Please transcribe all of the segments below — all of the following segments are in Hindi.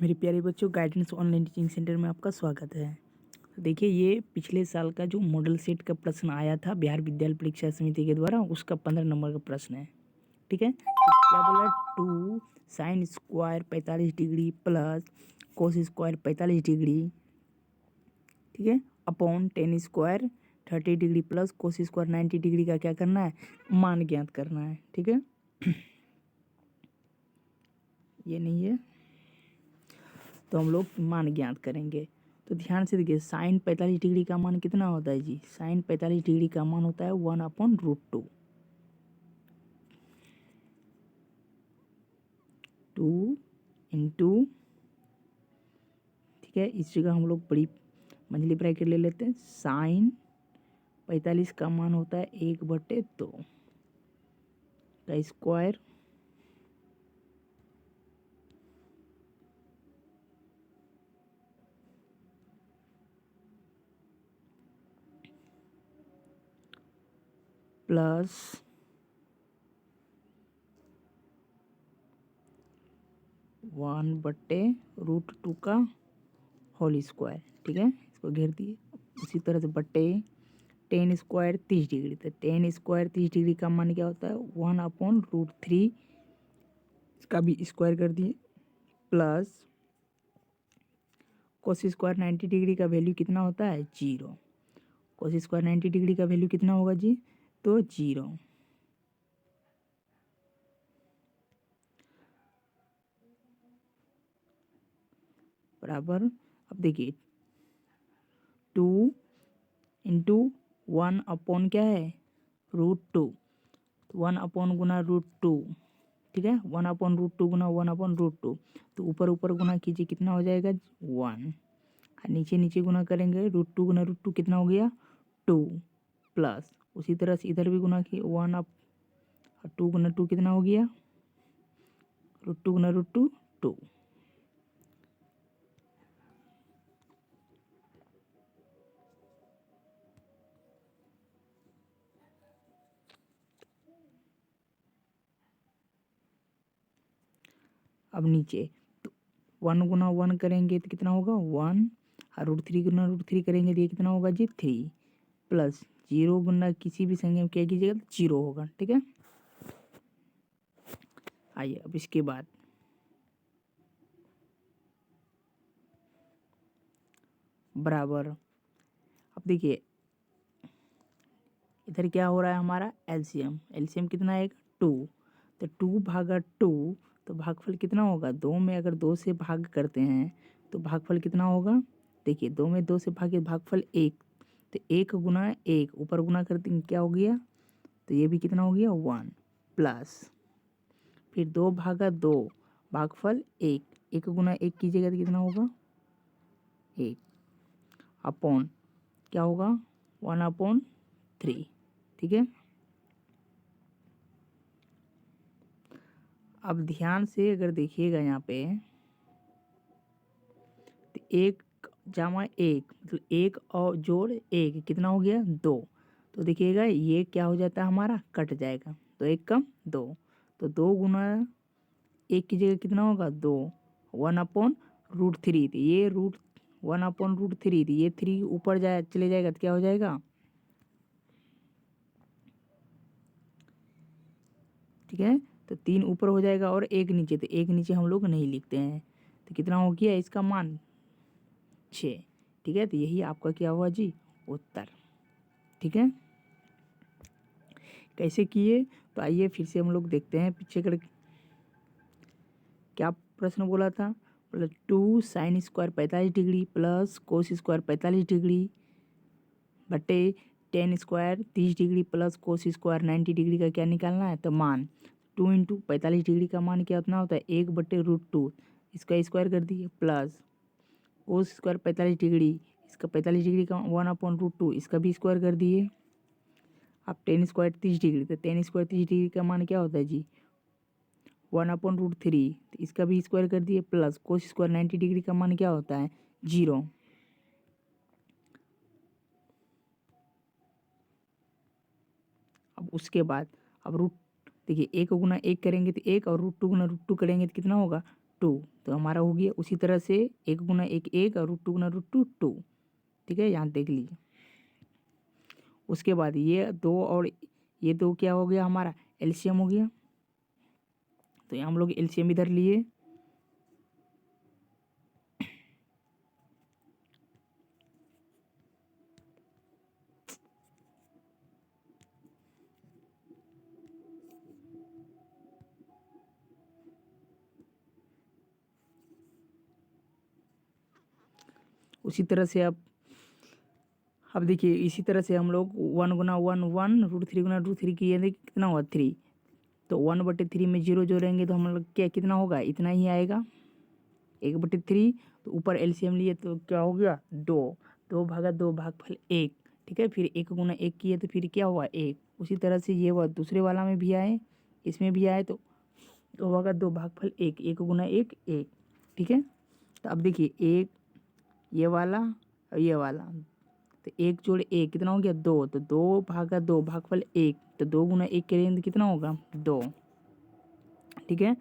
मेरे प्यारे बच्चों, गाइडेंस ऑनलाइन टीचिंग सेंटर में आपका स्वागत है। तो देखिए, ये पिछले साल का जो मॉडल सेट का प्रश्न आया था बिहार विद्यालय परीक्षा समिति के द्वारा, उसका 15 नंबर का प्रश्न है। ठीक है, तो क्या बोला, 2 sine square 45 degree plus cos square 45 degree, ठीक है, upon ten square 30 degree plus cos square 90 degree का क्या करना है, मान ज्ञात करना है। ठीक है, ये नहीं है तो हम लोग मान ज्ञात करेंगे। तो ध्यान से देखिए, साइन 45 डिग्री का मान कितना होता है जी? साइन 45 डिग्री का मान होता है 1/√2। 2 इंटू, ठीक है, इस जगह हम लोग बड़ी मंझली ब्रैकेट ले लेते हैं। साइन 45 का मान होता है 1/2 का स्क्वायर प्लस 1/√2 का होल स्क्वायर। ठीक है, इसको घेर दिए। उसी तरह से बट्टे टेन स्क्वायर 30 डिग्री, तो टेन स्क्वायर 30 डिग्री का मान क्या होता है? 1/√3, इसका भी स्क्वायर कर दिए, प्लस कोस स्क्वायर 90 डिग्री का वैल्यू कितना होता है? 0। कोस स्क्वायर 90 डिग्री का वैल्यू कितना होगा जी? तो 0 बराबर। अब देखिए, 2 इंटू 1 क्या है? √2। 1 गुना √2, ठीक है, 1/√2 गुना 1/√2, तो ऊपर ऊपर गुना कीजिए, कितना हो जाएगा? 1। और नीचे नीचे गुना करेंगे, √2 गुना √2 कितना हो गया? 2, प्लस उसी तरह से इधर भी गुना किए, 1/2 गुना 2 कितना हो गया? √2 गुना √2 2। अब नीचे तो 1 गुना 1 करेंगे तो कितना होगा? 1, और √3 गुना √3 करेंगे तो ये कितना होगा जी? 3, प्लस 0 गुना किसी भी संख्या में क्या कीजिएगा तो 0 होगा। ठीक है, आइए अब इसके बाद बराबर। अब देखिए, इधर क्या हो रहा है हमारा? एलसीएम। एलसीएम कितना है? 2। तो 2/2, तो भागफल कितना होगा? 2 में अगर 2 से भाग करते हैं तो भागफल कितना होगा? देखिए, 2 में 2 से भागे, भागफल 1, तो 1 गुना 1 ऊपर गुना करते क्या हो गया? तो ये भी कितना हो गया? 1, प्लस फिर 2/2 भागफल 1, 1 गुना 1 कीजिएगा तो कितना होगा? 1, अपॉन क्या होगा? 1/3। ठीक है, अब ध्यान से अगर देखिएगा यहाँ पे, तो 1 जमा 1 मतलब 1 और जोड़ 1 कितना हो गया? 2। तो देखिएगा ये क्या हो जाता है हमारा? कट जाएगा, तो 1 कम 2, तो 2 गुना 1 की जगह कितना होगा? 2, 1/√3, तो ये 1/√3, तो ये 3 ऊपर जाए चले जाएगा तो क्या हो जाएगा? ठीक है, तो 3 ऊपर हो जाएगा और 1 नीचे, तो 1 नीचे हम लोग नहीं लिखते हैं, तो कितना हो गया इसका मान? 6। ठीक है, तो यही आपका क्या हुआ जी? उत्तर। ठीक है, कैसे किए? तो आइए फिर से हम लोग देखते हैं पीछे कर। क्या प्रश्न बोला था? बोला 2 sine square 45 degree plus cos square 45 degree बटे ten square 30 degree plus cos square 90 degree का क्या निकालना है? तो मान 2 इंटू 45 डिग्री का मान क्या उतना होता है? 1/√2, इसका स्क्वायर कर दिए, प्लस कोस स्क्वायर 45 डिग्री, इसका 45 डिग्री का 1/√2, इसका भी स्क्वायर कर दिए। अब टेन स्क्वायर 30 डिग्री, तो टेन स्क्वायर 30 डिग्री का मान क्या होता है जी? 1/√3, तो इसका भी स्क्वायर कर दिए, प्लस कोस स्क्वायर 90 डिग्री का मान क्या होता है? 0। अब उसके बाद अब रूट, देखिए 1 गुना 1 करेंगे तो 1, और √2 गुना √2 करेंगे तो कितना होगा? 2, तो हमारा हो गया। उसी तरह से 1 गुना 1 1 और √2 गुना √2 2। ठीक है, यहाँ देख लीजिए। उसके बाद ये 2 और ये 2 क्या हो गया हमारा, एलसीएम हो गया। तो यहाँ हम लोग एलसीएम इधर लिए। उसी तरह से अब देखिए, इसी तरह से हम लोग 1 गुना 1 1 √3 गुना √3 किए थे, कितना हुआ 3। तो 1/3 में 0 जोड़ेंगे तो हम लोग क्या कितना होगा, इतना ही आएगा 1/3। तो ऊपर एलसीएम लिए तो क्या हो गया 2, 2 भागा 2 भागफल 1। ठीक है, फिर 1 गुना 1 किए तो फिर क्या हुआ 1। उसी तरह से ये हुआ दूसरे वाला में भी आए, इसमें भी आए, तो 2 भागा 2 भागफल 1, 1 गुना 1 1। ठीक है, तो अब देखिए एक ये वाला और ये वाला, तो 1 जोड़ 1 कितना हो गया 2। तो 2 भागा 2 भागफल 1, तो 2 गुना 1 करेंगे तो कितना होगा 2। ठीक है,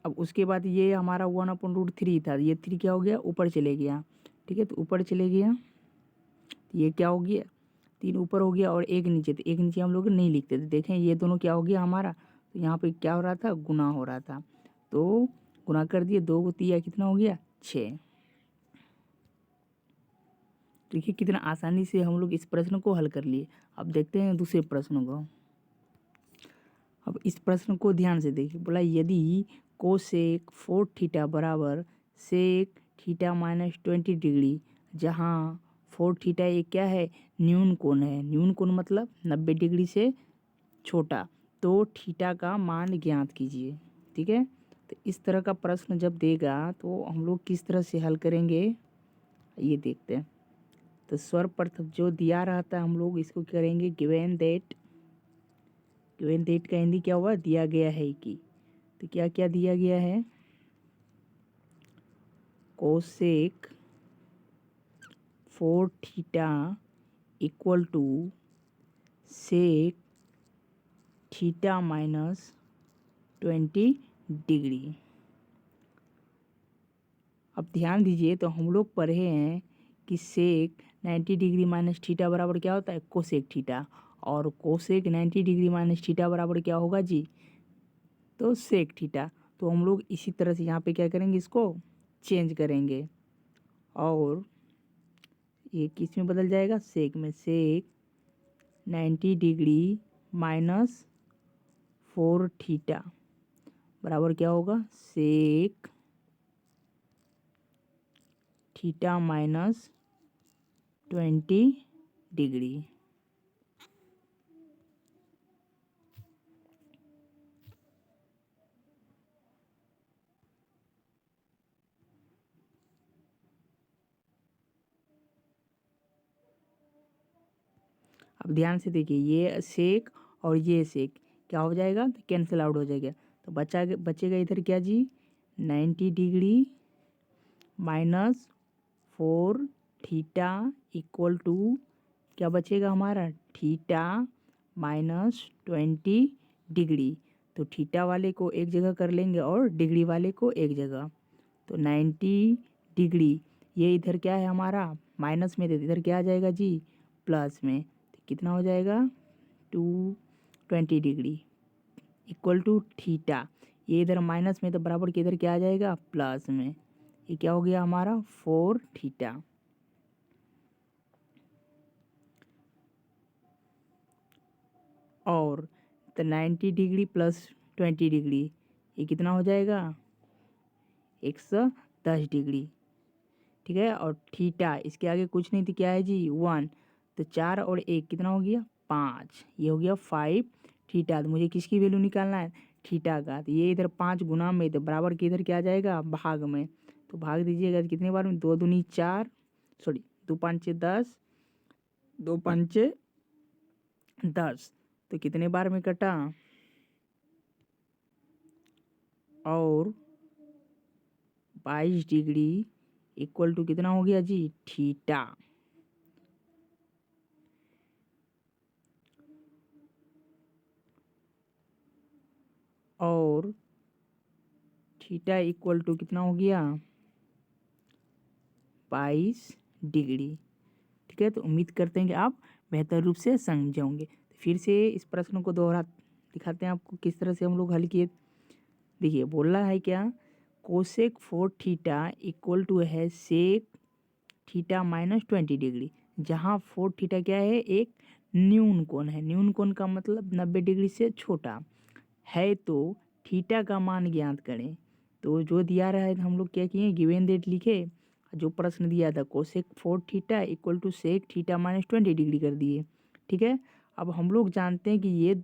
अब उसके बाद ये हमारा 1/√3 था, ये 3 क्या हो गया ऊपर चले गया। ठीक है, तो ऊपर चले गया, तो ये क्या हो गया 3 ऊपर हो गया और 1 नीचे। तो 1 नीचे हम लोग नहीं लिखते थे, देखें ये दोनों क्या हो गया हमारा। तो यहाँ पे क्या हो रहा था, गुना हो रहा था, तो गुना कर दिए, 2 को 3 कितना हो गया 6। देखिए कितना आसानी से हम लोग इस प्रश्न को हल कर लिए। अब देखते हैं दूसरे प्रश्न को। अब इस प्रश्न को ध्यान से देखिए, बोला यदि कोसेक 4 थीटा बराबर सेक थीटा -20 डिग्री, जहाँ 4 थीटा ये क्या है, न्यून कोण है। न्यून कोण मतलब 90 डिग्री से छोटा, तो थीटा का मान ज्ञात कीजिए। ठीक है, तो इस तरह का प्रश्न जब देगा तो हम लोग किस तरह से हल करेंगे ये देखते हैं। तो सर्वप्रथम जो दिया रहता है हम लोग इसको करेंगे गिवन दैट। गिवन दैट का हिंदी क्या हुआ, दिया गया है कि। तो क्या क्या दिया गया है, cosec 4 theta equal to sec theta -20 degree. अब ध्यान दीजिए, तो हम लोग पढ़े हैं कि सेक 90 डिग्री माइनस थीटा बराबर क्या होता है, कोसेक थीटा। और कोसेक 90 डिग्री माइनस थीटा बराबर क्या होगा जी, तो सेक थीटा। तो हम लोग इसी तरह से यहाँ पे क्या करेंगे, इसको चेंज करेंगे और ये किस में बदल जाएगा, सेक में। सेक 90 डिग्री माइनस 4 थीटा बराबर क्या होगा, सेक थीटा -20 डिग्री। अब ध्यान से देखिए, ये सेक और ये सेक क्या हो जाएगा, तो कैंसिल आउट हो जाएगा। तो बचेगा इधर क्या जी, 90 degree minus 4 theta equal to क्या बचेगा हमारा, थीटा -20 डिग्री। तो थीटा वाले को एक जगह कर लेंगे और डिग्री वाले को एक जगह। तो 90 डिग्री ये इधर क्या है हमारा माइनस में, इधर क्या आ जाएगा जी प्लस में। तो कितना हो जाएगा 220 डिग्री इक्वल टू थीटा, ये इधर माइनस में तो बराबर के इधर क्या आ जाएगा प्लस में। ये क्या हो गया हमारा 4 थीटा। और तो 90 डिग्री प्लस 20 डिग्री ये कितना हो जाएगा 110 डिग्री। ठीक है, और थीटा इसके आगे कुछ नहीं, तो क्या है जी 1। तो 4 और 1 कितना हो गया 5, ये हो गया 5 थीटा। तो मुझे किसकी वैल्यू निकालना है, थीटा का। तो ये इधर 5 गुना में, तो बराबर के इधर क्या आ जाएगा भाग में। तो भाग दीजिएगा तो कितने बार में, 2 दूनी 4, सॉरी 2 5 10, 2 5 10। तो कितने बार में कटा, और 22 डिग्री इक्वल टू कितना हो गया जी थीटा। और थीटा इक्वल टू कितना हो गया 22 डिग्री। ठीक है, तो उम्मीद करते हैं कि आप बेहतर रूप से समझे होंगे। फिर से इस प्रश्न को दोहरा दिखाते हैं आपको किस तरह से हम लोग हल किए। देखिए बोल रहा है क्या, कोसेक 4 थीटा इक्वल टू है सेक थीटा माइनस 20 डिग्री, जहाँ 4 थीटा क्या है एक न्यून कोण है। न्यून कोण का मतलब 90 डिग्री से छोटा है। तो थीटा का मान ज्ञात करें। तो जो दिया रहा है हम लोग क्या किए, गिवन दैट लिखे, जो प्रश्न दिया था cosec 4 theta equal to sec theta minus 20 degree कर दिए। ठीक है, अब हम लोग जानते हैं कि ये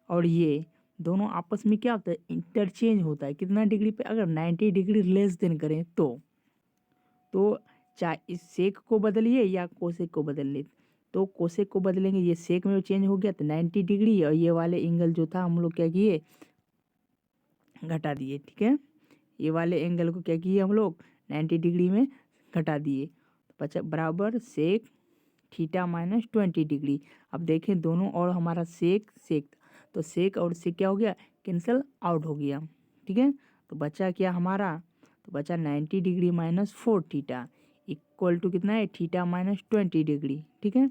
और ये दोनों आपस में क्या होता है, इंटरचेंज होता है। कितना डिग्री पे, अगर 90 डिग्री लेस देन करें तो चाहे इस सेक को बदलिए या कोसेक को बदलिए। तो कोसेक को बदलेंगे, ये सेक में चेंज हो गया तो 90 डिग्री, और ये वाले एंगल जो था हम लोग क्या किए घटा दिए। ठीक है, ये वाले एंगल को क्या किए हम लोग 90 डिग्री में घटा दिए। तो बराबर सेक थीटा माइनस 20 डिग्री। अब देखें दोनों और हमारा सेक तो सेक और सेक क्या हो गया, कैंसिल आउट हो गया। ठीक है, तो बचा क्या हमारा, तो बचा 90 degree minus 4 theta equal to कितना है थीटा माइनस 20 डिग्री। ठीक है,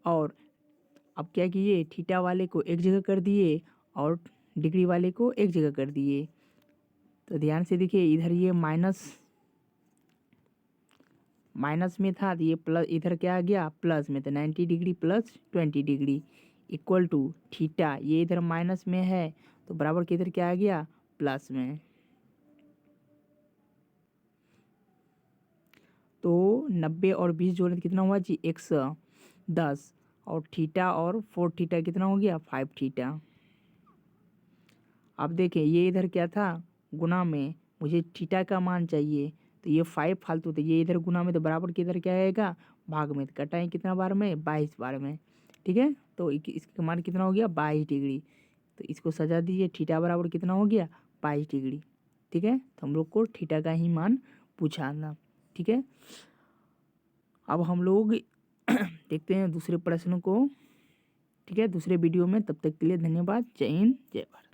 और अब क्या किए, थीटा वाले को एक जगह कर दिए और डिग्री वाले को एक जगह कर दिए। तो ध्यान से देखिए, इधर ये माइनस में था तो ये प्लस, इधर क्या आ गया प्लस में, तो 90 degree plus 20 degree equal to theta, ये इधर माइनस में है तो बराबर के इधर क्या आ गया प्लस में। तो 90 और 20 जोड़े तो कितना हुआ जी 110, और थीटा और 4 थीटा कितना हो गया 5 थीटा। अब देखें ये इधर क्या था गुना में, मुझे थीटा का मान चाहिए तो ये 5 फालतू, तो ये इधर गुना में तो बराबर के इधर क्या आएगा भाग में, तो कटाएं कितना बार में 22 बार में। ठीक है, तो इसका मान कितना हो गया 22 डिग्री। तो इसको सजा दीजिए, थीटा बराबर कितना हो गया 22 डिग्री। ठीक है, तो हम लोग को थीटा का ही मान पूछाना। ठीक है, अब हम लोग देखते हैं दूसरे प्रश्न को। ठीक है, दूसरे वीडियो में, तब तक के लिए धन्यवाद। जय हिंद जय भारत।